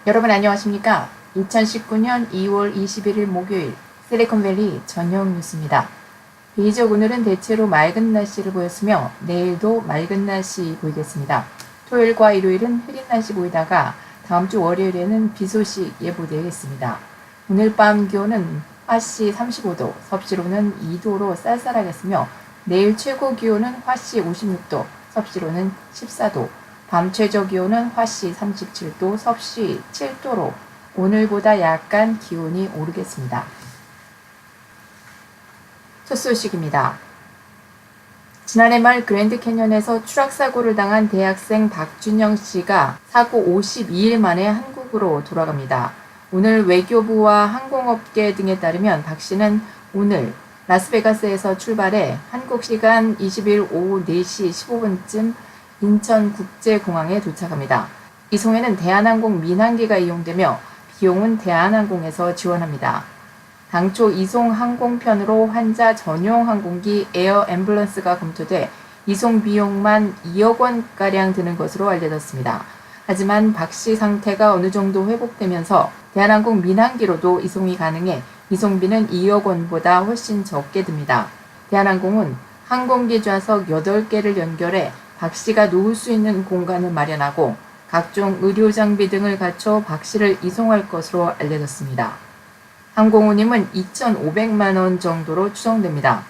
여러분 안녕하십니까? 2019년 2월 21일 목요일 실리콘밸리 저녁 뉴스입니다. 비교적 오늘은 대체로 맑은 날씨를 보였으며 내일도 맑은 날씨 보이겠습니다. 토요일과 일요일은 흐린 날씨 보이다가 다음 주 월요일에는 비 소식 예보되어 있습니다. 오늘 밤 기온은 화씨 35도, 섭씨로는 2도로 쌀쌀하겠으며 내일 최고 기온은 화씨 56도, 섭씨로는 14도, 밤 최저 기온은 화씨 37도, 섭씨 7도로 오늘보다 약간 기온이 오르겠습니다. 첫 소식입니다. 지난해 말 그랜드 캐년에서 추락사고를 당한 대학생 박준영 씨가 사고 52일 만에 한국으로 돌아갑니다. 오늘 외교부와 항공업계 등에 따르면 박 씨는 오늘 라스베가스에서 출발해 한국 시간 20일 오후 4시 15분쯤 인천국제공항에 도착합니다. 이송에는 대한항공 민항기가 이용되며 비용은 대한항공에서 지원합니다. 당초 이송 항공편으로 환자 전용 항공기 에어 앰뷸런스가 검토돼 이송 비용만 2억 원가량 드는 것으로 알려졌습니다. 하지만 박 씨 상태가 어느 정도 회복되면서 대한항공 민항기로도 이송이 가능해 이송비는 2억 원보다 훨씬 적게 듭니다. 대한항공은 항공기 좌석 8개를 연결해 박 씨가 누울 수 있는 공간을 마련하고 각종 의료 장비 등을 갖춰 박 씨를 이송할 것으로 알려졌습니다. 항공운임은 2,500만 원 정도로 추정됩니다.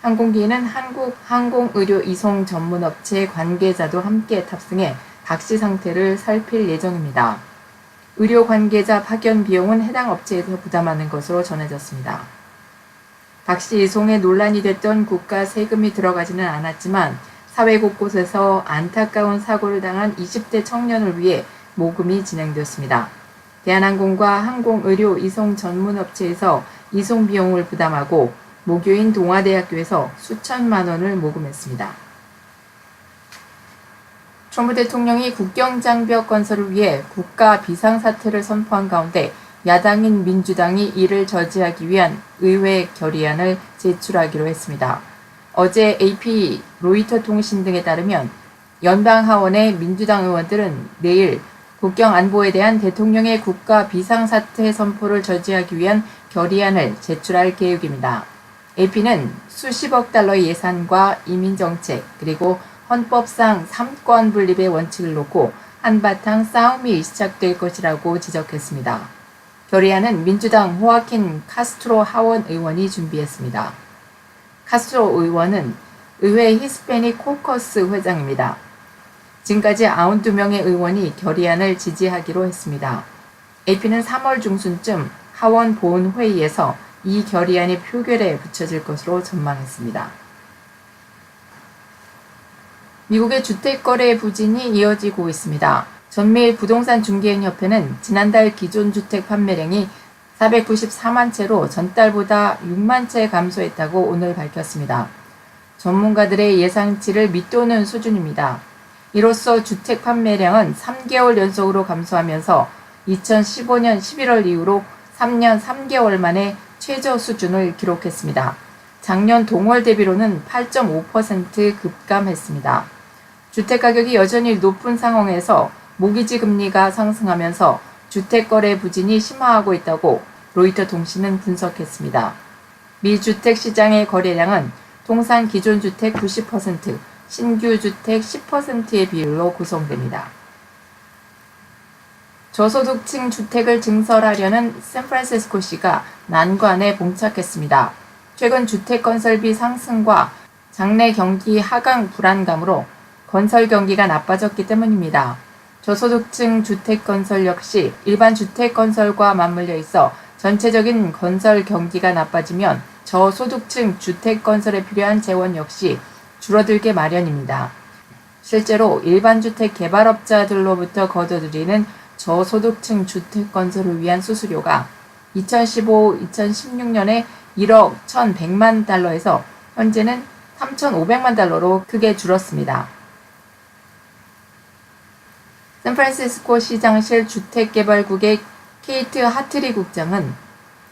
항공기에는 한국 항공의료이송 전문업체 관계자도 함께 탑승해 박 씨 상태를 살필 예정입니다. 의료 관계자 파견 비용은 해당 업체에서 부담하는 것으로 전해졌습니다. 박 씨 이송에 논란이 됐던 국가 세금이 들어가지는 않았지만 사회 곳곳에서 안타까운 사고를 당한 20대 청년을 위해 모금이 진행되었습니다. 대한항공과 항공의료 이송 전문업체에서 이송 비용을 부담하고 모교인 동아대학교에서 수천만 원을 모금했습니다. 트럼프 대통령이 국경장벽 건설을 위해 국가 비상사태를 선포한 가운데 야당인 민주당이 이를 저지하기 위한 의회 결의안을 제출하기로 했습니다. 어제 AP, 로이터 통신 등에 따르면 연방하원의 민주당 의원들은 내일 국경 안보에 대한 대통령의 국가 비상사태 선포를 저지하기 위한 결의안을 제출할 계획입니다. AP는 수십억 달러의 예산과 이민정책 그리고 헌법상 삼권 분립의 원칙을 놓고 한바탕 싸움이 시작될 것이라고 지적했습니다. 결의안은 민주당 호아킨 카스트로 하원 의원이 준비했습니다. 카스트로 의원은 의회 히스패닉 코커스 회장입니다. 지금까지 92명의 의원이 결의안을 지지하기로 했습니다. AP는 3월 중순쯤 하원 본회의에서 이 결의안이 표결에 붙여질 것으로 전망했습니다. 미국의 주택거래 부진이 이어지고 있습니다. 전미일 부동산 중개인협회는 지난달 기존 주택 판매량이 494만 채로 전달보다 6만 채 감소했다고 오늘 밝혔습니다. 전문가들의 예상치를 밑도는 수준입니다. 이로써 주택 판매량은 3개월 연속으로 감소하면서 2015년 11월 이후로 3년 3개월 만에 최저 수준을 기록했습니다. 작년 동월 대비로는 8.5% 급감했습니다. 주택가격이 여전히 높은 상황에서 모기지 금리가 상승하면서 주택거래 부진이 심화하고 있다고 로이터 통신은 분석했습니다. 미 주택시장의 거래량은 통상 기존 주택 90%, 신규 주택 10%의 비율로 구성됩니다. 저소득층 주택을 증설하려는 샌프란시스코시가 난관에 봉착했습니다. 최근 주택 건설비 상승과 장내 경기 하강 불안감으로 건설 경기가 나빠졌기 때문입니다. 저소득층 주택 건설 역시 일반 주택 건설과 맞물려 있어 전체적인 건설 경기가 나빠지면 저소득층 주택 건설에 필요한 재원 역시 줄어들게 마련입니다. 실제로 일반 주택 개발업자들로부터 거둬들이는 저소득층 주택 건설을 위한 수수료가 2015-2016년에 1억 1,100만 달러에서 현재는 3,500만 달러로 크게 줄었습니다. 샌프란시스코 시장실 주택개발국의 케이트 하트리 국장은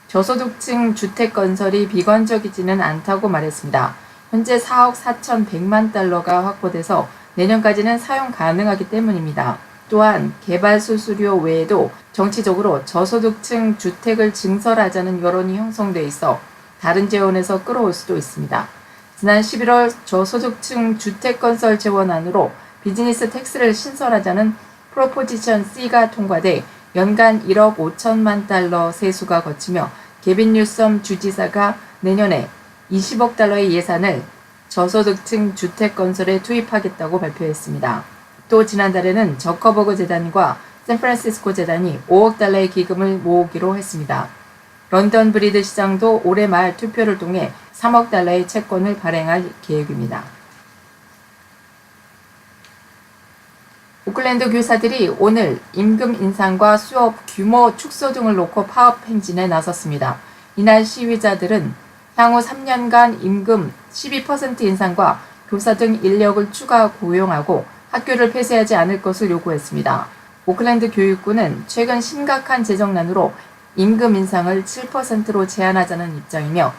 저소득층 주택 건설이 비관적이지는 않다고 말했습니다. 현재 4억 4,100만 달러가 확보돼서 내년까지는 사용 가능하기 때문입니다. 또한 개발 수수료 외에도 정치적으로 저소득층 주택을 증설하자는 여론이 형성돼 있어 다른 재원에서 끌어올 수도 있습니다. 지난 11월 저소득층 주택건설 재원안으로 비즈니스 텍스를 신설하자는 프로포지션 C가 통과돼 연간 1억 5천만 달러 세수가 거치며 게빈 뉴섬 주지사가 내년에 20억 달러의 예산을 저소득층 주택 건설에 투입하겠다고 발표했습니다. 또 지난달에는 저커버그 재단과 샌프란시스코 재단이 5억 달러의 기금을 모으기로 했습니다. 런던 브리드 시장도 올해 말 투표를 통해 3억 달러의 채권을 발행할 계획입니다. 오클랜드 교사들이 오늘 임금 인상과 수업 규모 축소 등을 놓고 파업 행진에 나섰습니다. 이날 시위자들은 향후 3년간 임금 12% 인상과 교사 등 인력을 추가 고용하고 학교를 폐쇄하지 않을 것을 요구했습니다. 오클랜드 교육부는 최근 심각한 재정난으로 임금 인상을 7%로 제한하자는 입장이며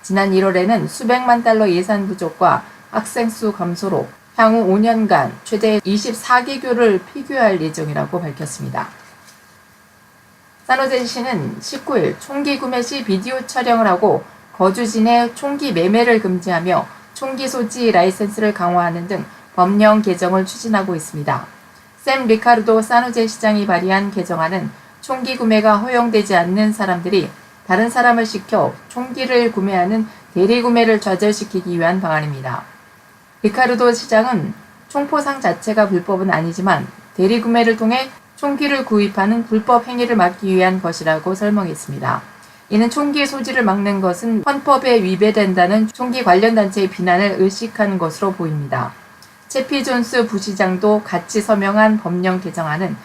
지난 1월에는 수백만 달러 예산 부족과 학생 수 감소로 향후 5년간 최대 24개교를 폐교할 예정이라고 밝혔습니다. 산호제시는 19일 총기 구매 시 비디오 촬영을 하고 거주지 내 총기 매매를 금지하며 총기 소지 라이센스를 강화하는 등 법령 개정을 추진하고 있습니다. 샘 리카르도 산호제 시장이 발의한 개정안은 총기 구매가 허용되지 않는 사람들이 다른 사람을 시켜 총기를 구매하는 대리구매를 좌절시키기 위한 방안입니다. 리카르도 시장은 총포상 자체가 불법은 아니지만 대리구매를 통해 총기를 구입하는 불법 행위를 막기 위한 것이라고 설명했습니다. 이는 총기 소지를 막는 것은 헌법에 위배된다는 총기 관련 단체의 비난을 의식하는 것으로 보입니다. 채피 존스 부시장도 같이 서명한 법령 개정안은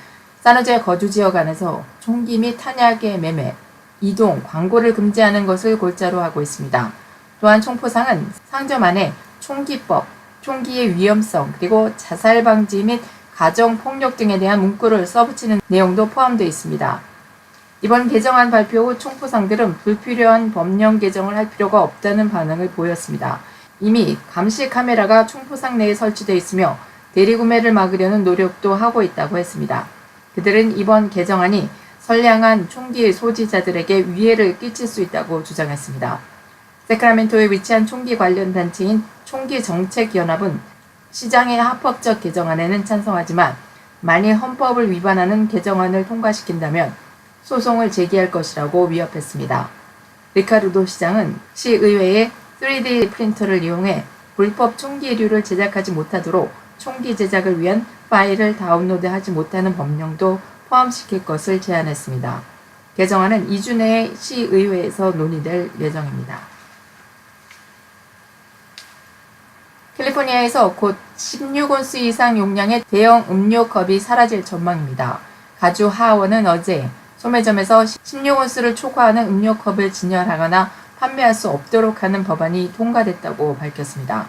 산호제 거주지역 안에서 총기 및 탄약의 매매, 이동, 광고를 금지하는 것을 골자로 하고 있습니다. 또한 총포상은 상점 안에 총기법, 총기의 위험성, 그리고 자살 방지 및 가정폭력 등에 대한 문구를 써붙이는 내용도 포함되어 있습니다. 이번 개정안 발표 후 총포상들은 불필요한 법령 개정을 할 필요가 없다는 반응을 보였습니다. 이미 감시 카메라가 총포상 내에 설치되어 있으며 대리구매를 막으려는 노력도 하고 있다고 했습니다. 그들은 이번 개정안이 선량한 총기 소지자들에게 위해를 끼칠 수 있다고 주장했습니다. 세크라멘토에 위치한 총기 관련 단체인 총기정책연합은 시장의 합법적 개정안에는 찬성하지만 만일 헌법을 위반하는 개정안을 통과시킨다면 소송을 제기할 것이라고 위협했습니다. 리카르도 시장은 시의회에 3D 프린터를 이용해 불법 총기류를 제작하지 못하도록 총기 제작을 위한 파일을 다운로드하지 못하는 법령도 포함시킬 것을 제안했습니다. 개정안은 2주 내에 시의회에서 논의될 예정입니다. 캘리포니아에서 곧 16온스 이상 용량의 대형 음료컵이 사라질 전망입니다. 가주 하원은 어제 소매점에서 16온스를 초과하는 음료컵을 진열하거나 판매할 수 없도록 하는 법안이 통과됐다고 밝혔습니다.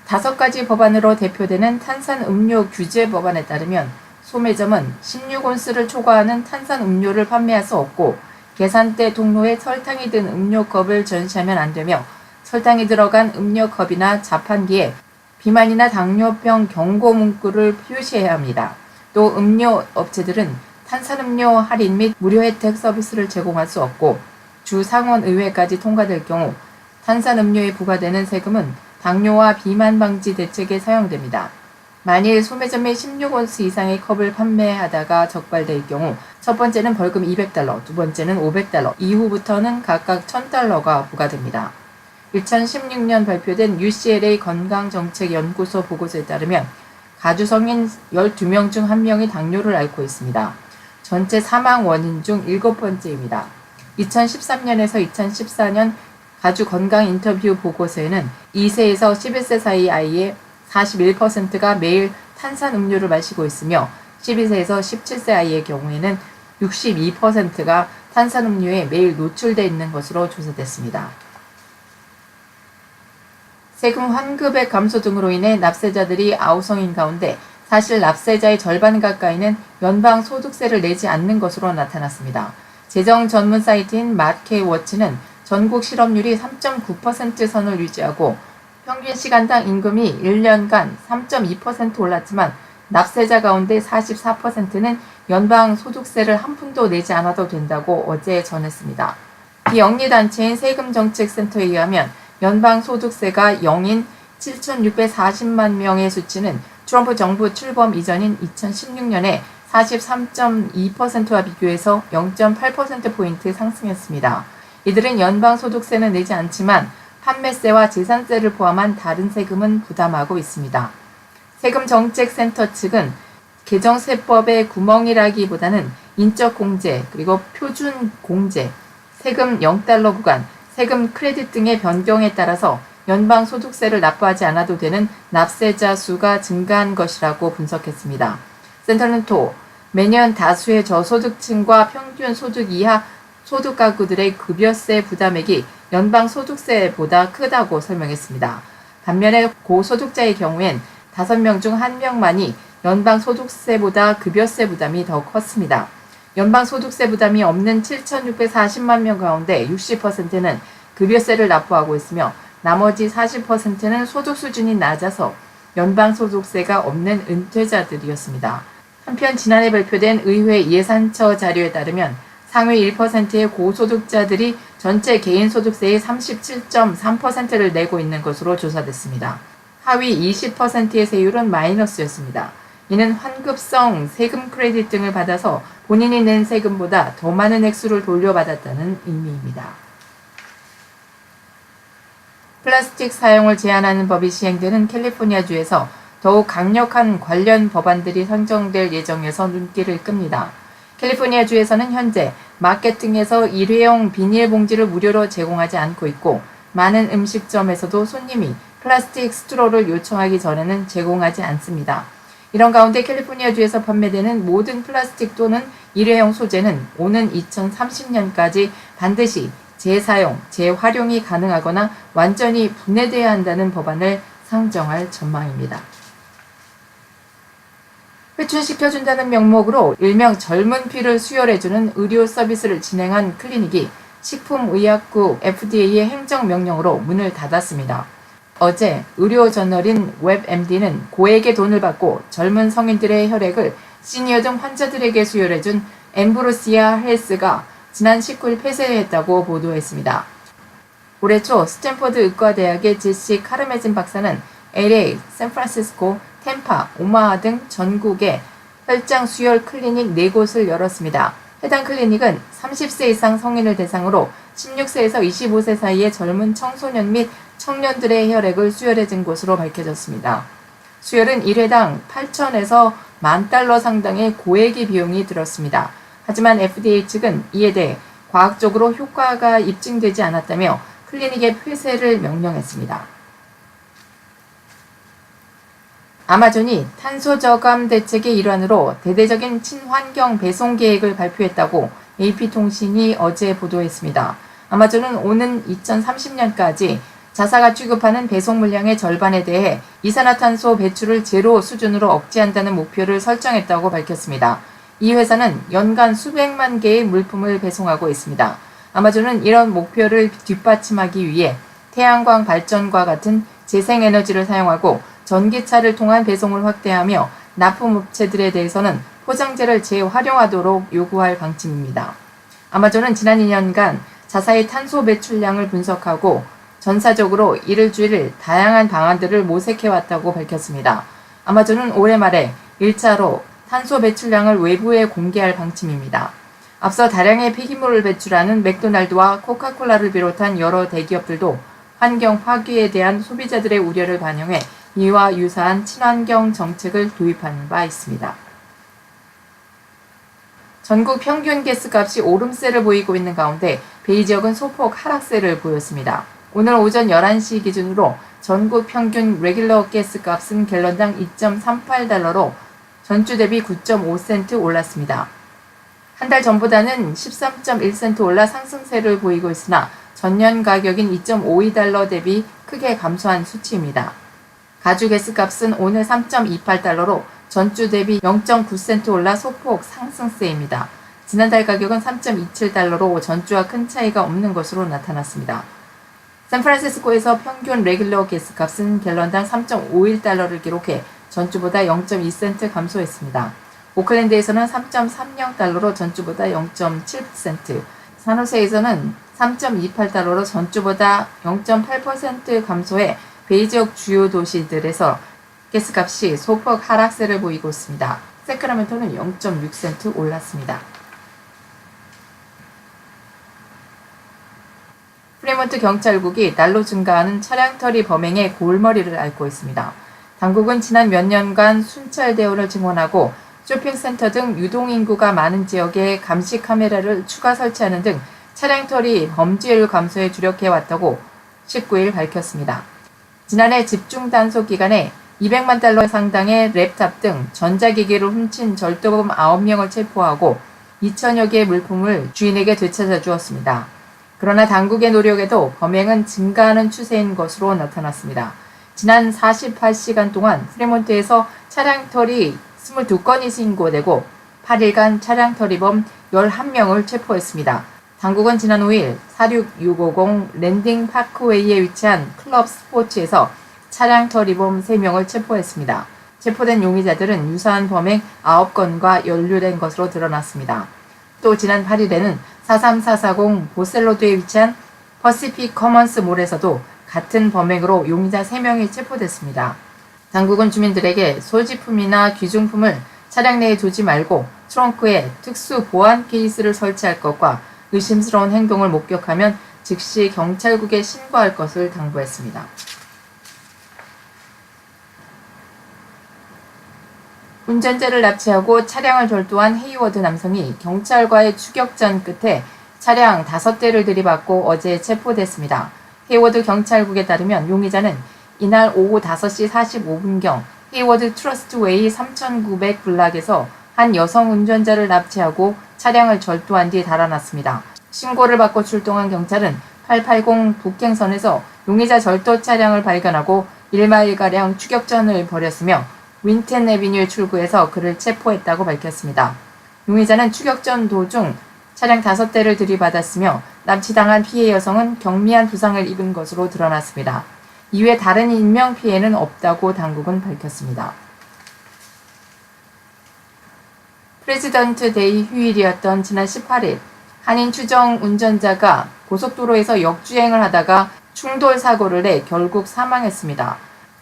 5가지 법안으로 대표되는 탄산음료 규제 법안에 따르면 소매점은 16온스를 초과하는 탄산음료를 판매할 수 없고 계산대 통로에 설탕이 든 음료컵을 전시하면 안 되며 설탕이 들어간 음료컵이나 자판기에 비만이나 당뇨병 경고 문구를 표시해야 합니다. 또 음료 업체들은 탄산음료 할인 및 무료 혜택 서비스를 제공할 수 없고 주 상원의회까지 통과될 경우 탄산음료에 부과되는 세금은 당뇨와 비만 방지 대책에 사용됩니다. 만일 소매점에 16온스 이상의 컵을 판매하다가 적발될 경우 첫 번째는 벌금 $200, 두 번째는 $500, 이후부터는 각각 $1000가 부과됩니다. 2016년 발표된 UCLA 건강정책연구소 보고서에 따르면 가주 성인 12명 중 1명이 당뇨를 앓고 있습니다. 전체 사망 원인 중 7번째입니다. 2013년에서 2014년 가주 건강 인터뷰 보고서에는 2세에서 11세 사이 아이의 41%가 매일 탄산음료를 마시고 있으며 12세에서 17세 아이의 경우에는 62%가 탄산음료에 매일 노출되어 있는 것으로 조사됐습니다. 세금 환급액 감소 등으로 인해 납세자들이 아우성인 가운데 사실 납세자의 절반 가까이는 연방소득세를 내지 않는 것으로 나타났습니다. 재정 전문 사이트인 마켓워치는 전국 실업률이 3.9% 선을 유지하고 평균 시간당 임금이 1년간 3.2% 올랐지만 납세자 가운데 44%는 연방 소득세를 한 푼도 내지 않아도 된다고 어제 전했습니다. 비영리단체인 세금정책센터에 의하면 연방 소득세가 0인 7,640만 명의 수치는 트럼프 정부 출범 이전인 2016년에 43.2%와 비교해서 0.8%포인트 상승했습니다. 이들은 연방 소득세는 내지 않지만 판매세와 재산세를 포함한 다른 세금은 부담하고 있습니다. 세금정책센터 측은 개정세법의 구멍이라기보다는 인적공제 그리고 표준공제, 세금 0달러 구간, 세금 크레딧 등의 변경에 따라서 연방 소득세를 납부하지 않아도 되는 납세자 수가 증가한 것이라고 분석했습니다. 센터는 또 매년 다수의 저소득층과 평균 소득 이하 소득 가구들의 급여세 부담액이 연방 소득세보다 크다고 설명했습니다. 반면에 고소득자의 경우엔 5명 중 1명만이 연방 소득세보다 급여세 부담이 더 컸습니다. 연방 소득세 부담이 없는 7,640만 명 가운데 60%는 급여세를 납부하고 있으며 나머지 40%는 소득 수준이 낮아서 연방 소득세가 없는 은퇴자들이었습니다. 한편 지난해 발표된 의회 예산처 자료에 따르면 상위 1%의 고소득자들이 전체 개인소득세의 37.3%를 내고 있는 것으로 조사됐습니다. 하위 20%의 세율은 마이너스였습니다. 이는 환급성 세금 크레딧 등을 받아서 본인이 낸 세금보다 더 많은 액수를 돌려받았다는 의미입니다. 플라스틱 사용을 제한하는 법이 시행되는 캘리포니아주에서 더욱 강력한 관련 법안들이 상정될 예정에서 눈길을 끕니다. 캘리포니아주에서는 현재 마케팅에서 일회용 비닐봉지를 무료로 제공하지 않고 있고 많은 음식점에서도 손님이 플라스틱 스트로를 요청하기 전에는 제공하지 않습니다. 이런 가운데 캘리포니아주에서 판매되는 모든 플라스틱 또는 일회용 소재는 오는 2030년까지 반드시 재사용, 재활용이 가능하거나 완전히 분해돼야 한다는 법안을 상정할 전망입니다. 회춘시켜준다는 명목으로 일명 젊은 피를 수혈해주는 의료 서비스를 진행한 클리닉이 식품의약국 FDA의 행정명령으로 문을 닫았습니다. 어제 의료저널인 웹MD는 고액의 돈을 받고 젊은 성인들의 혈액을 시니어 등 환자들에게 수혈해준 엠브로시아 헬스가 지난 19일 폐쇄했다고 보도했습니다. 올해 초 스탠퍼드 의과대학의 제시 카르메진 박사는 LA, 샌프란시스코, 템파, 오마하 등 전국에 혈장 수혈 클리닉 4곳을 열었습니다. 해당 클리닉은 30세 이상 성인을 대상으로 16세에서 25세 사이의 젊은 청소년 및 청년들의 혈액을 수혈해준 곳으로 밝혀졌습니다. 수혈은 1회당 8,000에서 10,000달러 상당의 고액의 비용이 들었습니다. 하지만 FDA 측은 이에 대해 과학적으로 효과가 입증되지 않았다며 클리닉의 폐쇄를 명령했습니다. 아마존이 탄소 저감 대책의 일환으로 대대적인 친환경 배송 계획을 발표했다고 AP통신이 어제 보도했습니다. 아마존은 오는 2030년까지 자사가 취급하는 배송 물량의 절반에 대해 이산화탄소 배출을 제로 수준으로 억제한다는 목표를 설정했다고 밝혔습니다. 이 회사는 연간 수백만 개의 물품을 배송하고 있습니다. 아마존은 이런 목표를 뒷받침하기 위해 태양광 발전과 같은 재생에너지를 사용하고 전기차를 통한 배송을 확대하며 납품업체들에 대해서는 포장재를 재활용하도록 요구할 방침입니다. 아마존은 지난 2년간 자사의 탄소 배출량을 분석하고 전사적으로 이를 줄일 다양한 방안들을 모색해왔다고 밝혔습니다. 아마존은 올해 말에 1차로 탄소 배출량을 외부에 공개할 방침입니다. 앞서 다량의 폐기물을 배출하는 맥도날드와 코카콜라를 비롯한 여러 대기업들도 환경 파괴에 대한 소비자들의 우려를 반영해 이와 유사한 친환경 정책을 도입하는 바 있습니다. 전국 평균 가스값이 오름세를 보이고 있는 가운데 베이 지역은 소폭 하락세를 보였습니다. 오늘 오전 11시 기준으로 전국 평균 레귤러 가스값은 갤런당 2.38달러로 전주 대비 9.5센트 올랐습니다. 한 달 전보다는 13.1센트 올라 상승세를 보이고 있으나 전년 가격인 2.52달러 대비 크게 감소한 수치입니다. 가주 가스값은 오늘 3.28달러로 전주 대비 0.9센트 올라 소폭 상승세입니다. 지난달 가격은 3.27달러로 전주와 큰 차이가 없는 것으로 나타났습니다. 샌프란시스코에서 평균 레귤러 가스값은 갤런당 3.51달러를 기록해 전주보다 0.2센트 감소했습니다. 오클랜드에서는 3.30달러로 전주보다 0.7%, 산호세에서는 3.28달러로 전주보다 0.8% 감소해 베이지역 주요 도시들에서 가스값이 소폭 하락세를 보이고 있습니다. 세크라멘토는 0.6센트 올랐습니다. 프리몬트 경찰국이 날로 증가하는 차량털이 범행의 골머리를 앓고 있습니다. 당국은 지난 몇 년간 순찰대원을 증원하고 쇼핑센터 등 유동인구가 많은 지역에 감시 카메라를 추가 설치하는 등 차량털이 범죄율 감소에 주력해왔다고 19일 밝혔습니다. 지난해 집중 단속 기간에 200만 달러 상당의 랩탑 등 전자기기를 훔친 절도범 9명을 체포하고 2천여 개의 물품을 주인에게 되찾아 주었습니다. 그러나 당국의 노력에도 범행은 증가하는 추세인 것으로 나타났습니다. 지난 48시간 동안 프리몬트에서 차량털이 22건이 신고되고 8일간 차량털이범 11명을 체포했습니다. 당국은 지난 5일 46650 랜딩 파크웨이에 위치한 클럽 스포츠에서 차량털이범 3명을 체포했습니다. 체포된 용의자들은 유사한 범행 9건과 연루된 것으로 드러났습니다. 또 지난 8일에는 43440 보셀로드에 위치한 퍼시픽 커먼스 몰에서도 같은 범행으로 용의자 3명이 체포됐습니다. 당국은 주민들에게 소지품이나 귀중품을 차량 내에 두지 말고 트렁크에 특수 보안 케이스를 설치할 것과 의심스러운 행동을 목격하면 즉시 경찰국에 신고할 것을 당부했습니다. 운전자를 납치하고 차량을 절도한 헤이워드 남성이 경찰과의 추격전 끝에 차량 5대를 들이받고 어제 체포됐습니다. 헤이워드 경찰국에 따르면 용의자는 이날 오후 5시 45분경 헤이워드 트러스트웨이 3900 블락에서 한 여성 운전자를 납치하고 차량을 절도한 뒤 달아났습니다. 신고를 받고 출동한 경찰은 880 북행선에서 용의자 절도 차량을 발견하고 1마일가량 추격전을 벌였으며 윈튼 애비뉴 출구에서 그를 체포했다고 밝혔습니다. 용의자는 추격전 도중 차량 5대를 들이받았으며 납치당한 피해 여성은 경미한 부상을 입은 것으로 드러났습니다. 이외 다른 인명피해는 없다고 당국은 밝혔습니다. 프레지던트 데이 휴일이었던 지난 18일 한인 추정 운전자가 고속도로에서 역주행을 하다가 충돌 사고를 내 결국 사망했습니다.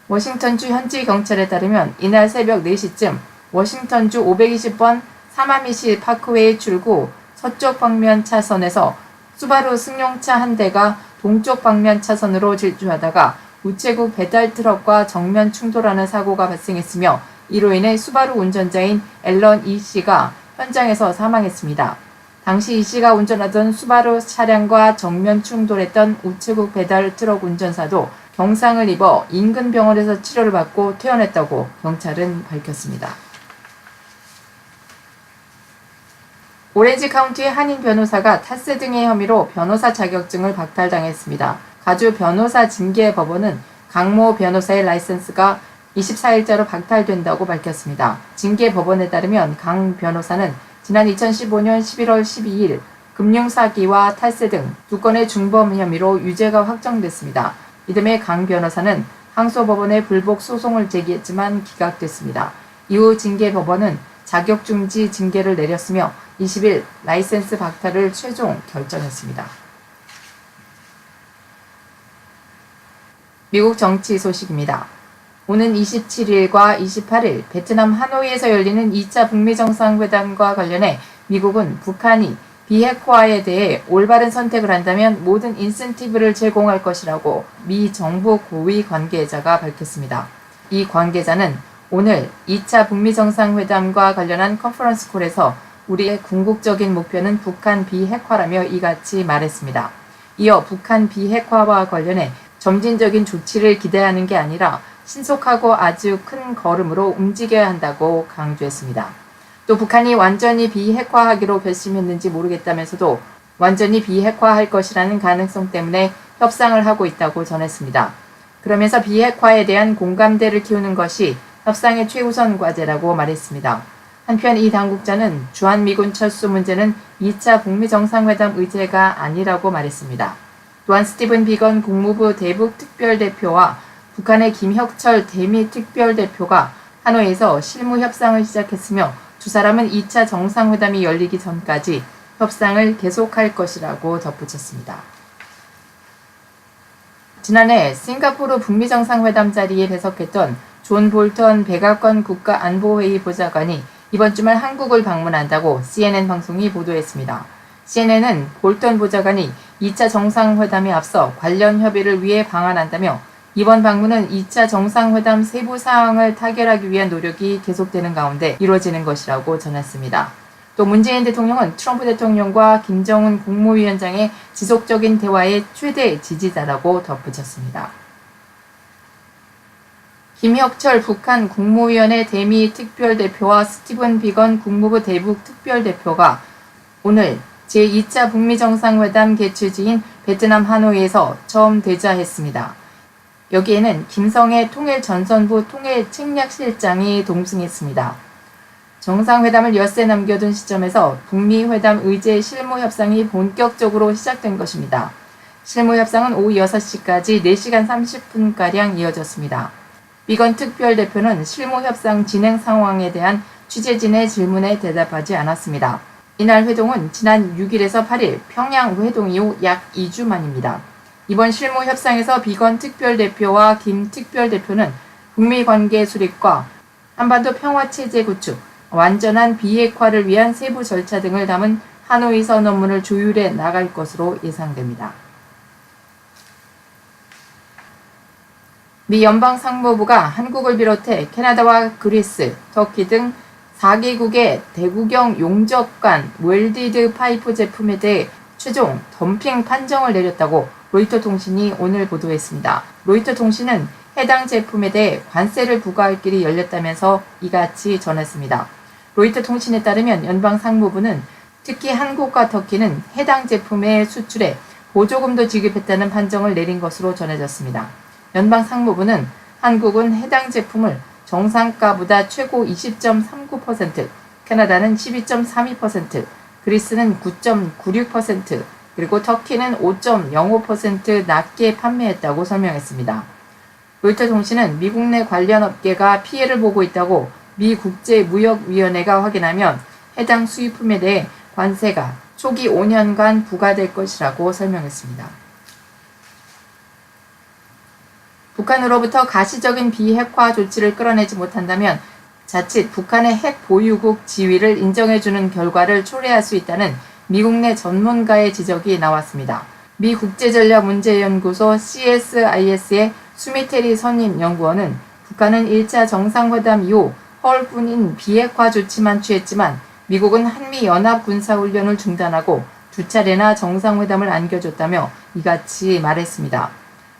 워싱턴주 현지 경찰에 따르면 이날 새벽 4시쯤 워싱턴주 520번 사마미시 파크웨이 출구 서쪽 방면 차선에서 수바루 승용차 한 대가 동쪽 방면 차선으로 질주하다가 우체국 배달 트럭과 정면 충돌하는 사고가 발생했으며 이로 인해 수바루 운전자인 앨런 이 씨가 현장에서 사망했습니다. 당시 이 씨가 운전하던 수바루 차량과 정면 충돌했던 우체국 배달 트럭 운전사도 경상을 입어 인근 병원에서 치료를 받고 퇴원했다고 경찰은 밝혔습니다. 오렌지 카운티의 한인 변호사가 탓세 등의 혐의로 변호사 자격증을 박탈당했습니다. 가주 변호사 징계법원은 강모 변호사의 라이선스가 24일자로 박탈된다고 밝혔습니다. 징계법원에 따르면 강 변호사는 지난 2015년 11월 12일 금융사기와 탈세 등 2건의 중범 혐의로 유죄가 확정됐습니다. 이듬해 강 변호사는 항소법원에 불복 소송을 제기했지만 기각됐습니다. 이후 징계법원은 자격중지 징계를 내렸으며 20일 라이센스 박탈을 최종 결정했습니다. 미국 정치 소식입니다. 오는 27일과 28일 베트남 하노이에서 열리는 2차 북미 정상회담과 관련해 미국은 북한이 비핵화에 대해 올바른 선택을 한다면 모든 인센티브를 제공할 것이라고 미 정부 고위 관계자가 밝혔습니다. 이 관계자는 오늘 2차 북미 정상회담과 관련한 컨퍼런스 콜에서 우리의 궁극적인 목표는 북한 비핵화라며 이같이 말했습니다. 이어 북한 비핵화와 관련해 점진적인 조치를 기대하는 게 아니라 신속하고 아주 큰 걸음으로 움직여야 한다고 강조했습니다. 또 북한이 완전히 비핵화하기로 결심했는지 모르겠다면서도 완전히 비핵화할 것이라는 가능성 때문에 협상을 하고 있다고 전했습니다. 그러면서 비핵화에 대한 공감대를 키우는 것이 협상의 최우선 과제라고 말했습니다. 한편 이 당국자는 주한미군 철수 문제는 2차 북미 정상회담 의제가 아니라고 말했습니다. 또한 스티븐 비건 국무부 대북 특별대표와 북한의 김혁철 대미 특별대표가 하노이에서 실무 협상을 시작했으며 두 사람은 2차 정상회담이 열리기 전까지 협상을 계속할 것이라고 덧붙였습니다. 지난해 싱가포르 북미 정상회담 자리에 배석했던 존 볼턴 백악관 국가안보회의 보좌관이 이번 주말 한국을 방문한다고 CNN 방송이 보도했습니다. CNN은 볼턴 보좌관이 2차 정상회담에 앞서 관련 협의를 위해 방한한다며 이번 방문은 2차 정상회담 세부 사항을 타결하기 위한 노력이 계속되는 가운데 이루어지는 것이라고 전했습니다. 또 문재인 대통령은 트럼프 대통령과 김정은 국무위원장의 지속적인 대화의 최대 지지자라고 덧붙였습니다. 김혁철 북한 국무위원회 대미 특별대표와 스티븐 비건 국무부 대북 특별대표가 오늘 제2차 북미 정상회담 개최지인 베트남 하노이에서 처음 대자했습니다. 여기에는 김성애 통일전선부 통일책략실장이 동승했습니다. 정상회담을 엿새 남겨둔 시점에서 북미 회담 의제 실무 협상이 본격적으로 시작된 것입니다. 실무 협상은 오후 6시까지 4시간 30분가량 이어졌습니다. 비건 특별대표는 실무 협상 진행 상황에 대한 취재진의 질문에 대답하지 않았습니다. 이날 회동은 지난 6일에서 8일 평양 회동 이후 약 2주 만입니다. 이번 실무 협상에서 비건 특별대표와 김 특별대표는 북미 관계 수립과 한반도 평화체제 구축, 완전한 비핵화를 위한 세부 절차 등을 담은 하노이 선언문을 조율해 나갈 것으로 예상됩니다. 미 연방상무부가 한국을 비롯해 캐나다와 그리스, 터키 등 4개국의 대구경 용접관 웰디드 파이프 제품에 대해 최종 덤핑 판정을 내렸다고 로이터 통신이 오늘 보도했습니다. 로이터 통신은 해당 제품에 대해 관세를 부과할 길이 열렸다면서 이같이 전했습니다. 로이터 통신에 따르면 연방상무부는 특히 한국과 터키는 해당 제품의 수출에 보조금도 지급했다는 판정을 내린 것으로 전해졌습니다. 연방상무부는 한국은 해당 제품을 정상가보다 최고 20.39%, 캐나다는 12.32%, 그리스는 9.96%, 그리고 터키는 5.05% 낮게 판매했다고 설명했습니다. 로이터 통신은 미국 내 관련 업계가 피해를 보고 있다고 미 국제무역위원회가 확인하면 해당 수입품에 대해 관세가 초기 5년간 부과될 것이라고 설명했습니다. 북한으로부터 가시적인 비핵화 조치를 끌어내지 못한다면 자칫 북한의 핵 보유국 지위를 인정해주는 결과를 초래할 수 있다는 미국 내 전문가의 지적이 나왔습니다. 미 국제전략문제연구소 CSIS의 수미테리 선임 연구원은 북한은 1차 정상회담 이후 허울뿐인 비핵화 조치만 취했지만 미국은 한미연합군사훈련을 중단하고 2차례나 정상회담을 안겨줬다며 이같이 말했습니다.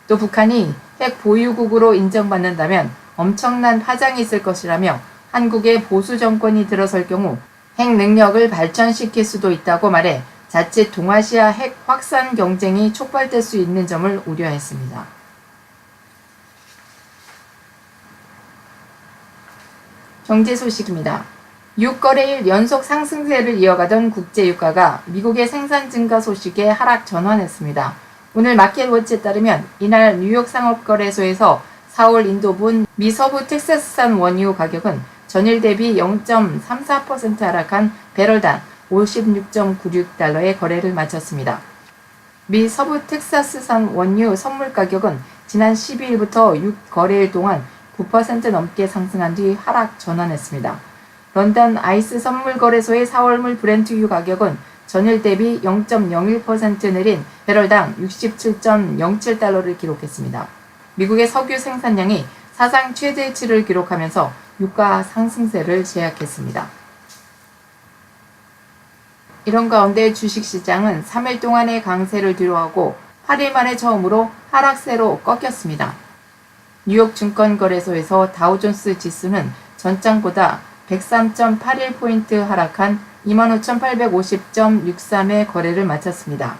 또 북한이 핵 보유국으로 인정받는다면 엄청난 파장이 있을 것이라며 한국의 보수 정권이 들어설 경우 핵 능력을 발전시킬 수도 있다고 말해 자칫 동아시아 핵 확산 경쟁이 촉발될 수 있는 점을 우려했습니다. 경제 소식입니다. 6거래일 연속 상승세를 이어가던 국제유가가 미국의 생산 증가 소식에 하락 전환했습니다. 오늘 마켓워치에 따르면 이날 뉴욕 상업거래소에서 4월 인도분 미 서부 텍사스산 원유 가격은 전일 대비 0.34% 하락한 배럴당 56.96달러에 거래를 마쳤습니다. 미 서부 텍사스산 원유 선물 가격은 지난 12일부터 6거래일 동안 9% 넘게 상승한 뒤 하락 전환했습니다. 런던 아이스 선물거래소의 4월물 브렌트유 가격은 전일 대비 0.01% 내린 배럴당 67.07달러를 기록했습니다. 미국의 석유 생산량이 사상 최대치를 기록하면서 유가 상승세를 제약했습니다. 이런 가운데 주식시장은 3일 동안의 강세를 뒤로하고 8일 만에 처음으로 하락세로 꺾였습니다. 뉴욕 증권거래소에서 다우존스 지수는 전장보다 103.81포인트 하락한 25,850.63의 거래를 마쳤습니다.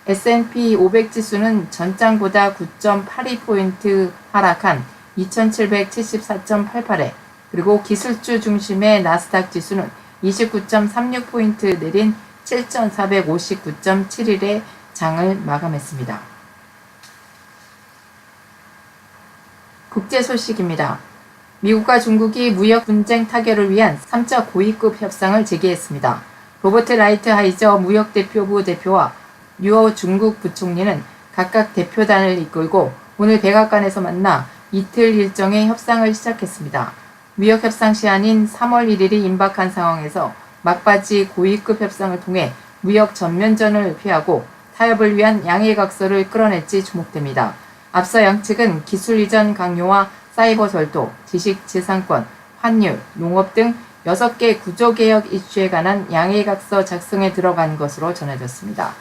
S&P 500 지수는 전장보다 9.82포인트 하락한 2,774.88에 그리고 기술주 중심의 나스닥 지수는 29.36포인트 내린 7,459.71의 장을 마감했습니다. 국제 소식입니다. 미국과 중국이 무역 분쟁 타결을 위한 3차 고위급 협상을 재개했습니다. 로버트 라이트하이저 무역대표부 대표와 류어 중국 부총리는 각각 대표단을 이끌고 오늘 백악관에서 만나 이틀 일정의 협상을 시작했습니다. 무역 협상 시한인 3월 1일이 임박한 상황에서 막바지 고위급 협상을 통해 무역 전면전을 피하고 타협을 위한 양해각서를 끌어낼지 주목됩니다. 앞서 양측은 기술 이전 강요와 사이버 절도, 지식재산권, 환율, 농업 등 6개 구조개혁 이슈에 관한 양해각서 작성에 들어간 것으로 전해졌습니다.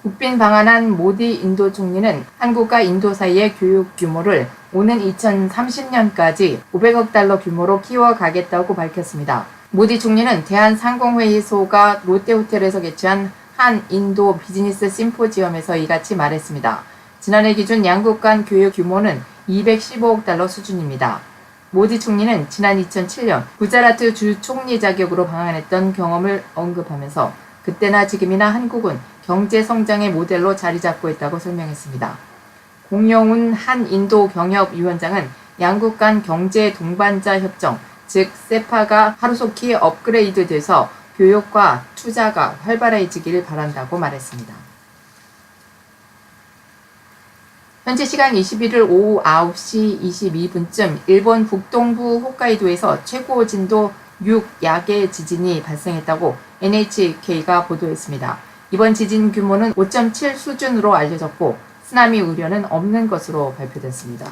국빈 방한한 모디 인도 총리는 한국과 인도 사이의 교육 규모를 오는 2030년까지 500억 달러 규모로 키워가겠다고 밝혔습니다. 모디 총리는 대한상공회의소가 롯데호텔에서 개최한 한 인도 비즈니스 심포지엄에서 이같이 말했습니다. 지난해 기준 양국 간 교육 규모는 215억 달러 수준입니다. 모디 총리는 지난 2007년 구자라트 주 총리 자격으로 방한했던 경험을 언급하면서 그때나 지금이나 한국은 경제 성장의 모델로 자리 잡고 있다고 설명했습니다. 공영훈 한 인도 경협위원장은 양국 간 경제 동반자 협정, 즉 세파가 하루속히 업그레이드돼서 교육과 투자가 활발해지기를 바란다고 말했습니다. 현지 시간 21일 오후 9시 22분쯤 일본 북동부 홋카이도에서 최고 진도 6 야계 지진이 발생했다고 NHK가 보도했습니다. 이번 지진 규모는 5.7 수준으로 알려졌고 쓰나미 우려는 없는 것으로 발표됐습니다.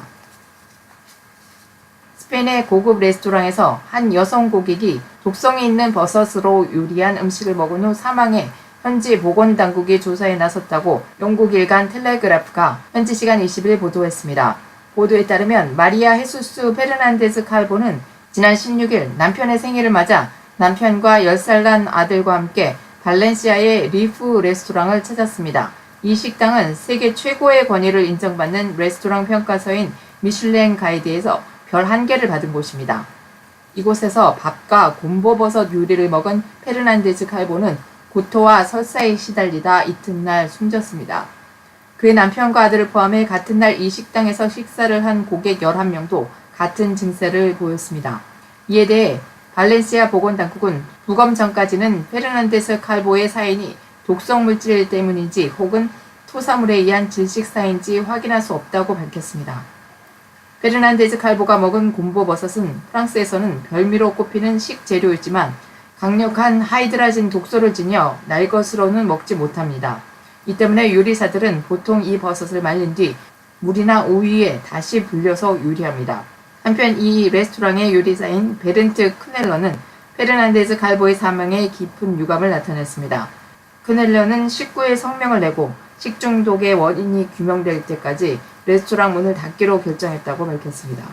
스페인의 고급 레스토랑에서 한 여성 고객이 독성이 있는 버섯으로 요리한 음식을 먹은 후 사망해 현지 보건당국이 조사에 나섰다고 영국 일간 텔레그래프가 현지 시간 20일 보도했습니다. 보도에 따르면 마리아 헤수스 페르난데스 칼보는 지난 16일 남편의 생일을 맞아 남편과 10살 난 아들과 함께 발렌시아의 리프 레스토랑을 찾았습니다. 이 식당은 세계 최고의 권위를 인정받는 레스토랑 평가서인 미슐랭 가이드에서 별 1개를 받은 곳입니다. 이곳에서 밥과 곰보버섯 요리를 먹은 페르난데스 칼보는 구토와 설사에 시달리다 이튿날 숨졌습니다. 그의 남편과 아들을 포함해 같은 날 이 식당에서 식사를 한 고객 11명도 같은 증세를 보였습니다. 이에 대해 발렌시아 보건당국은 부검 전까지는 페르난데스 칼보의 사인이 독성 물질 때문인지 혹은 토사물에 의한 질식사인지 확인할 수 없다고 밝혔습니다. 페르난데스 칼보가 먹은 곰보버섯은 프랑스에서는 별미로 꼽히는 식재료이지만 강력한 하이드라진 독소를 지녀 날 것으로는 먹지 못합니다. 이 때문에 요리사들은 보통 이 버섯을 말린 뒤 물이나 우유에 다시 불려서 요리합니다. 한편 이 레스토랑의 요리사인 베른트 크넬러는 페르난데스 칼보의 사망에 깊은 유감을 나타냈습니다. 크넬러는 19일 성명을 내고 식중독의 원인이 규명될 때까지 레스토랑 문을 닫기로 결정했다고 밝혔습니다.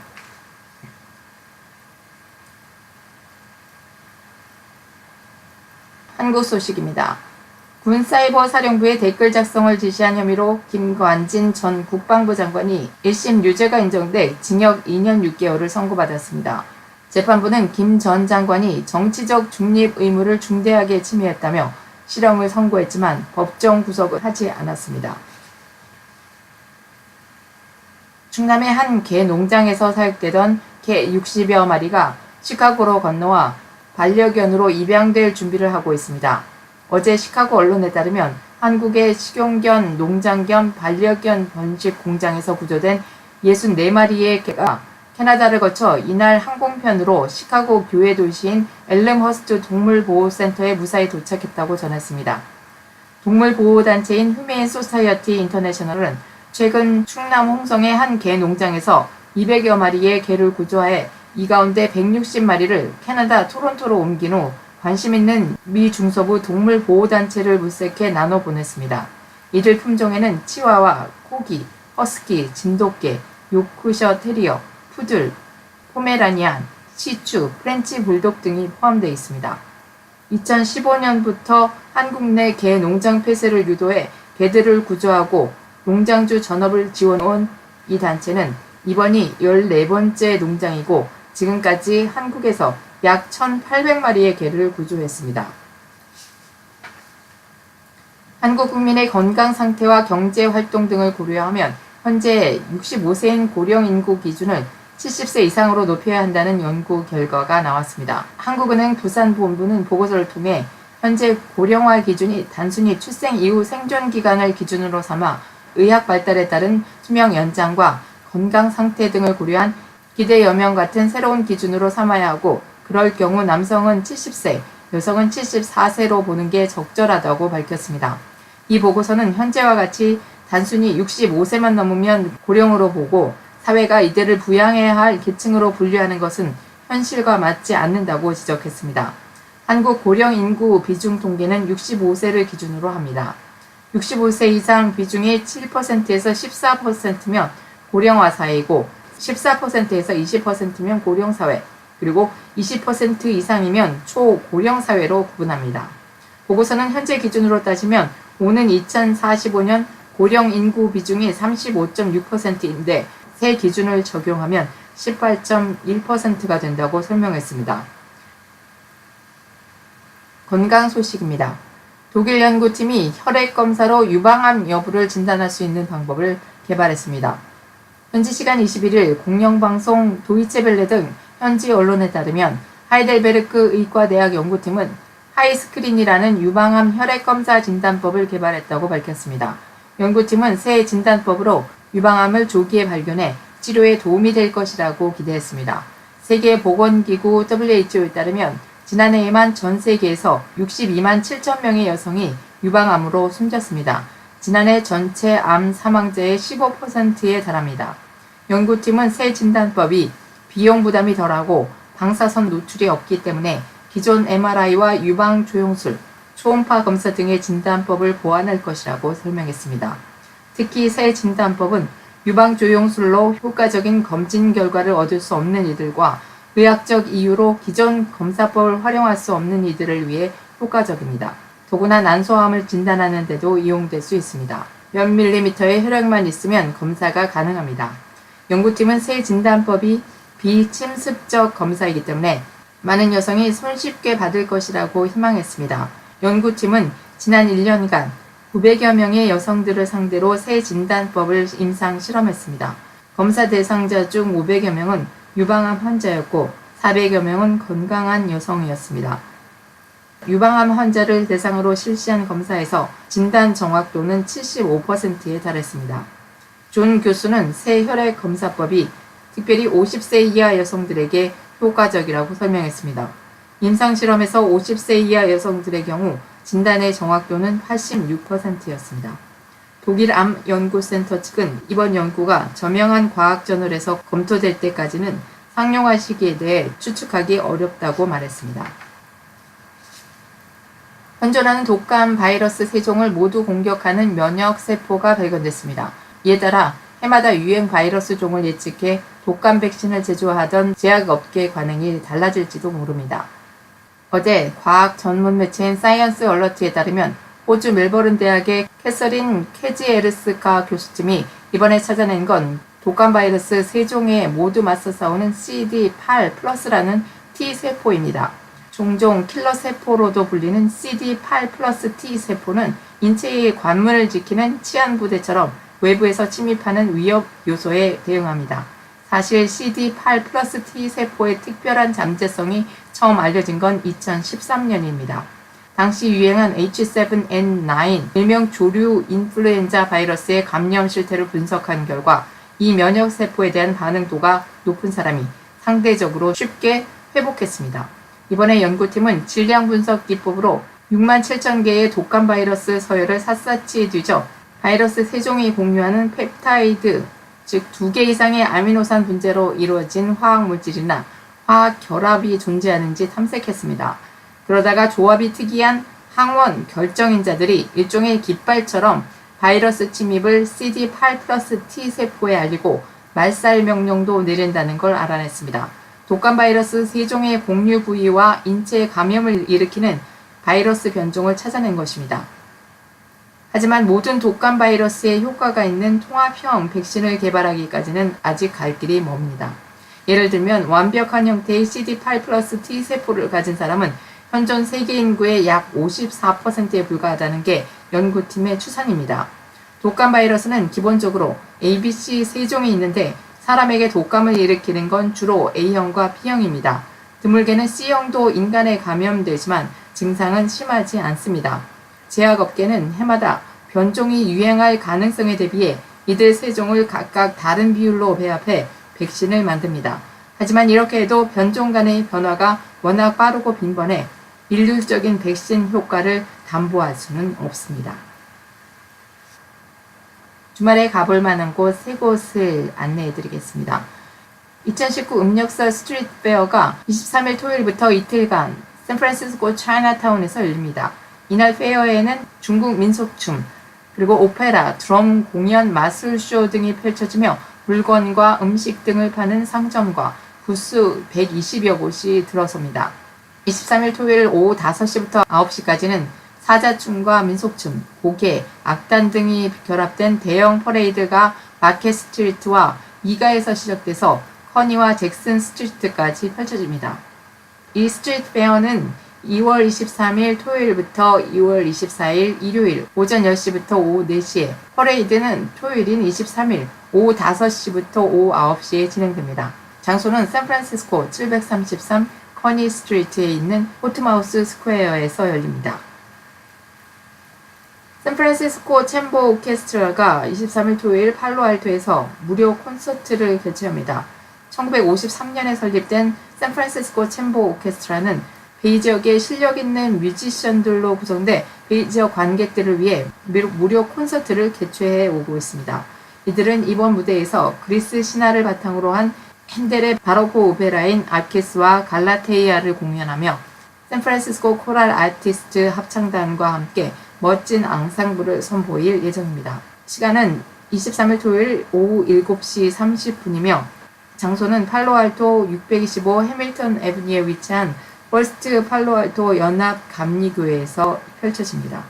한국 소식입니다. 군사이버사령부의 댓글 작성을 지시한 혐의로 김관진 전 국방부 장관이 1심 유죄가 인정돼 징역 2년 6개월을 선고받았습니다. 재판부는 김 전 장관이 정치적 중립 의무를 중대하게 침해했다며 실형을 선고했지만 법정 구속을 하지 않았습니다. 충남의 한 개 농장에서 사육되던 개 60여 마리가 시카고로 건너와 반려견으로 입양될 준비를 하고 있습니다. 어제 시카고 언론에 따르면 한국의 식용견 농장 겸 반려견 번식 공장에서 구조된 64마리의 개가 캐나다를 거쳐 이날 항공편으로 시카고 교외 도시인 엘름허스트 동물보호센터에 무사히 도착했다고 전했습니다. 동물보호단체인 휴메인 소사이어티 인터내셔널은 최근 충남 홍성의 한 개 농장에서 200여 마리의 개를 구조해 이 가운데 160마리를 캐나다 토론토로 옮긴 후 관심 있는 미 중서부 동물보호단체를 물색해 나눠 보냈습니다. 이들 품종에는 치와와, 코기, 허스키, 진돗개, 요크셔 테리어, 푸들, 포메라니안, 시추, 프렌치 불독 등이 포함되어 있습니다. 2015년부터 한국 내 개 농장 폐쇄를 유도해 개들을 구조하고 농장주 전업을 지원해온 이 단체는 이번이 14번째 농장이고 지금까지 한국에서 약 1,800마리의 개를 구조했습니다. 한국 국민의 건강 상태와 경제 활동 등을 고려하면 현재 65세인 고령 인구 기준을 70세 이상으로 높여야 한다는 연구 결과가 나왔습니다. 한국은행 부산본부는 보고서를 통해 현재 고령화 기준이 단순히 출생 이후 생존 기간을 기준으로 삼아 의학 발달에 따른 수명 연장과 건강 상태 등을 고려한 기대 여명 같은 새로운 기준으로 삼아야 하고, 그럴 경우 남성은 70세, 여성은 74세로 보는 게 적절하다고 밝혔습니다. 이 보고서는 현재와 같이 단순히 65세만 넘으면 고령으로 보고 사회가 이들을 부양해야 할 계층으로 분류하는 것은 현실과 맞지 않는다고 지적했습니다. 한국 고령 인구 비중 통계는 65세를 기준으로 합니다. 65세 이상 비중이 7%에서 14%면 고령화 사회이고 14%에서 20%면 고령 사회, 그리고 20% 이상이면 초고령 사회로 구분합니다. 보고서는 현재 기준으로 따지면 오는 2045년 고령 인구 비중이 35.6%인데 새 기준을 적용하면 18.1%가 된다고 설명했습니다. 건강 소식입니다. 독일 연구팀이 혈액 검사로 유방암 여부를 진단할 수 있는 방법을 개발했습니다. 현지 시간 21일 공영방송 도이체벨레 등 현지 언론에 따르면 하이델베르크 의과대학 연구팀은 하이스크린이라는 유방암 혈액 검사 진단법을 개발했다고 밝혔습니다. 연구팀은 새 진단법으로 유방암을 조기에 발견해 치료에 도움이 될 것이라고 기대했습니다. 세계보건기구 WHO에 따르면 지난해에만 전 세계에서 62만 7천 명의 여성이 유방암으로 숨졌습니다. 지난해 전체 암 사망자의 15%에 달합니다. 연구팀은 새 진단법이 비용 부담이 덜하고 방사선 노출이 없기 때문에 기존 MRI와 유방 조영술, 초음파 검사 등의 진단법을 보완할 것이라고 설명했습니다. 특히 새 진단법은 유방 조영술로 효과적인 검진 결과를 얻을 수 없는 이들과 의학적 이유로 기존 검사법을 활용할 수 없는 이들을 위해 효과적입니다. 더구나 난소암을 진단하는 데도 이용될 수 있습니다. 몇 밀리미터의 혈액만 있으면 검사가 가능합니다. 연구팀은 새 진단법이 비침습적 검사이기 때문에 많은 여성이 손쉽게 받을 것이라고 희망했습니다. 연구팀은 지난 1년간 900여 명의 여성들을 상대로 새 진단법을 임상 실험했습니다. 검사 대상자 중 500여 명은 유방암 환자였고 400여 명은 건강한 여성이었습니다. 유방암 환자를 대상으로 실시한 검사에서 진단 정확도는 75%에 달했습니다. 존 교수는 새 혈액 검사법이 특별히 50세 이하 여성들에게 효과적이라고 설명했습니다. 임상실험에서 50세 이하 여성들의 경우 진단의 정확도는 86%였습니다. 독일 암연구센터 측은 이번 연구가 저명한 과학저널에서 검토될 때까지는 상용화 시기에 대해 추측하기 어렵다고 말했습니다. 현존하는 독감 바이러스 3종을 모두 공격하는 면역세포가 발견됐습니다. 이에 따라 해마다 유행 바이러스 종을 예측해 독감 백신을 제조하던 제약업계의 관행이 달라질지도 모릅니다. 어제 과학 전문 매체인 사이언스 얼러트에 따르면 호주 멜버른 대학의 캐서린 캐지에르스카 교수팀이 이번에 찾아낸 건 독감 바이러스 3종에 모두 맞서 싸우는 CD8+라는 T세포입니다. 종종 킬러세포로도 불리는 CD8+ T세포는 인체의 관문을 지키는 치안부대처럼 외부에서 침입하는 위협 요소에 대응합니다. 사실 CD8+ T세포의 특별한 잠재성이 처음 알려진 건 2013년입니다. 당시 유행한 H7N9, 일명 조류 인플루엔자 바이러스의 감염 실태를 분석한 결과 이 면역세포에 대한 반응도가 높은 사람이 상대적으로 쉽게 회복했습니다. 이번에 연구팀은 질량 분석 기법으로 6만 7천 개의 독감 바이러스 서열을 샅샅이 뒤져 바이러스 3종이 공유하는 펩타이드, 즉 2개 이상의 아미노산 분재로 이루어진 화학물질이나 화학 결합이 존재하는지 탐색했습니다. 그러다가 조합이 특이한 항원 결정인자들이 일종의 깃발처럼 바이러스 침입을 CD8+ T세포에 알리고 말살 명령도 내린다는 걸 알아냈습니다. 독감 바이러스 3종의 공유 부위와 인체에 감염을 일으키는 바이러스 변종을 찾아낸 것입니다. 하지만 모든 독감 바이러스에 효과가 있는 통합형 백신을 개발하기까지는 아직 갈 길이 멉니다. 예를 들면 완벽한 형태의 CD8+ T세포를 가진 사람은 현존 세계 인구의 약 54%에 불과하다는 게 연구팀의 추산입니다. 독감 바이러스는 기본적으로 A, B, C 세 종이 있는데 사람에게 독감을 일으키는 건 주로 A형과 B형입니다. 드물게는 C형도 인간에 감염되지만 증상은 심하지 않습니다. 제약업계는 해마다 변종이 유행할 가능성에 대비해 이들 세 종을 각각 다른 비율로 배합해 백신을 만듭니다. 하지만 이렇게 해도 변종 간의 변화가 워낙 빠르고 빈번해 일률적인 백신 효과를 담보할 수는 없습니다. 주말에 가볼 만한 곳 3곳을 안내해 드리겠습니다. 2019 음력설 스트리트 페어가 23일 토요일부터 이틀간 샌프란시스코 차이나타운에서 열립니다. 이날 페어에는 중국 민속춤, 그리고 오페라, 드럼 공연, 마술쇼 등이 펼쳐지며 물건과 음식 등을 파는 상점과 부스 120여 곳이 들어섭니다. 23일 토요일 오후 5시부터 9시까지는 사자춤과 민속춤, 고개, 악단 등이 결합된 대형 퍼레이드가 마켓 스트리트와 2가에서 시작돼서 커니와 잭슨 스트리트까지 펼쳐집니다. 이 스트리트 페어는 2월 23일 토요일부터 2월 24일 일요일 오전 10시부터 오후 4시에, 퍼레이드는 토요일인 23일 오후 5시부터 오후 9시에 진행됩니다. 장소는 샌프란시스코 733 커니 스트리트에 있는 포트마우스 스퀘어에서 열립니다. 샌프란시스코 챔버 오케스트라가 23일 토요일 팔로알토에서 무료 콘서트를 개최합니다. 1953년에 설립된 샌프란시스코 챔버 오케스트라는 베이 지역의 실력 있는 뮤지션들로 구성돼 베이 지역 관객들을 위해 무료 콘서트를 개최해 오고 있습니다. 이들은 이번 무대에서 그리스 신화를 바탕으로 한 핸델의 바로크 오페라인 아키스와 갈라테이아를 공연하며 샌프란시스코 코랄 아티스트 합창단과 함께 멋진 앙상블을 선보일 예정입니다. 시간은 23일 토요일 오후 7시 30분이며 장소는 팔로알토 625 해밀턴 애브니에 위치한 퍼스트 팔로알토 연합 감리교회에서 펼쳐집니다.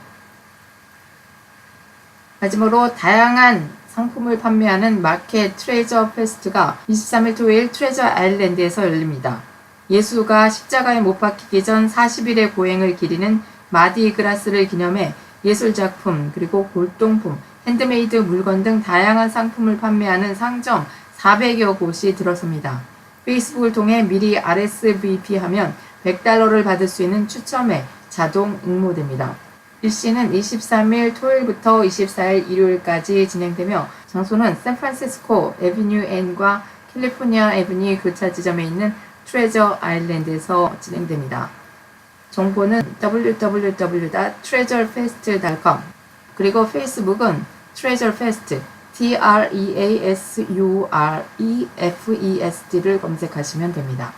마지막으로 다양한 상품을 판매하는 마켓 트레저 페스트가 23일 토요일 트레저 아일랜드에서 열립니다. 예수가 십자가에 못 박히기 전 40일의 고행을 기리는 마디그라스를 기념해 예술작품, 그리고 골동품, 핸드메이드 물건 등 다양한 상품을 판매하는 상점 400여 곳이 들어섭니다. 페이스북을 통해 미리 RSVP하면 $100를 받을 수 있는 추첨에 자동 응모됩니다. 일시는 23일 토요일부터 24일 일요일까지 진행되며 장소는 샌프란시스코 애비뉴 N과 캘리포니아 애비뉴 교차 지점에 있는 트레저 아일랜드에서 진행됩니다. 정보는 www.treasurefest.com, 그리고 페이스북은 treasurefest, TREASUREFEST를 검색하시면 됩니다.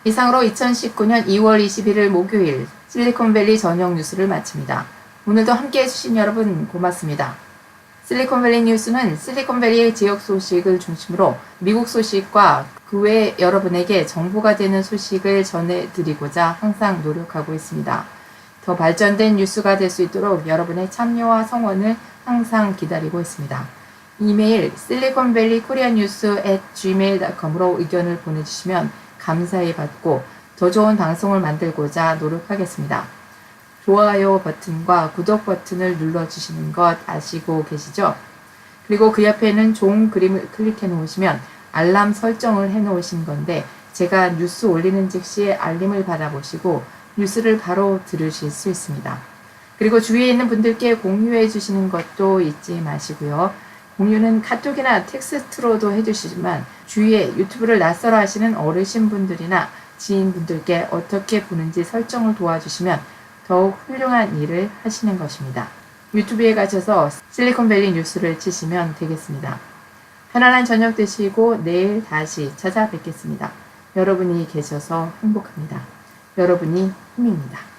이상으로 2019년 2월 21일 목요일 실리콘밸리 저녁 뉴스를 마칩니다. 오늘도 함께 해주신 여러분 고맙습니다. 실리콘밸리 뉴스는 실리콘밸리의 지역 소식을 중심으로 미국 소식과 그 외 여러분에게 정보가 되는 소식을 전해드리고자 항상 노력하고 있습니다. 더 발전된 뉴스가 될 수 있도록 여러분의 참여와 성원을 항상 기다리고 있습니다. 이메일 siliconvalleykoreanews@gmail.com으로 의견을 보내주시면 감사히 받고 더 좋은 방송을 만들고자 노력하겠습니다. 좋아요 버튼과 구독 버튼을 눌러주시는 것 아시고 계시죠? 그리고 그 옆에는 종 그림을 클릭해 놓으시면 알람 설정을 해 놓으신 건데 제가 뉴스 올리는 즉시 알림을 받아보시고 뉴스를 바로 들으실 수 있습니다. 그리고 주위에 있는 분들께 공유해 주시는 것도 잊지 마시고요. 공유는 카톡이나 텍스트로도 해주시지만 주위에 유튜브를 낯설어 하시는 어르신분들이나 지인분들께 어떻게 보는지 설정을 도와주시면 더욱 훌륭한 일을 하시는 것입니다. 유튜브에 가셔서 실리콘밸리 뉴스를 치시면 되겠습니다. 편안한 저녁 되시고 내일 다시 찾아뵙겠습니다. 여러분이 계셔서 행복합니다. 여러분이 힘입니다.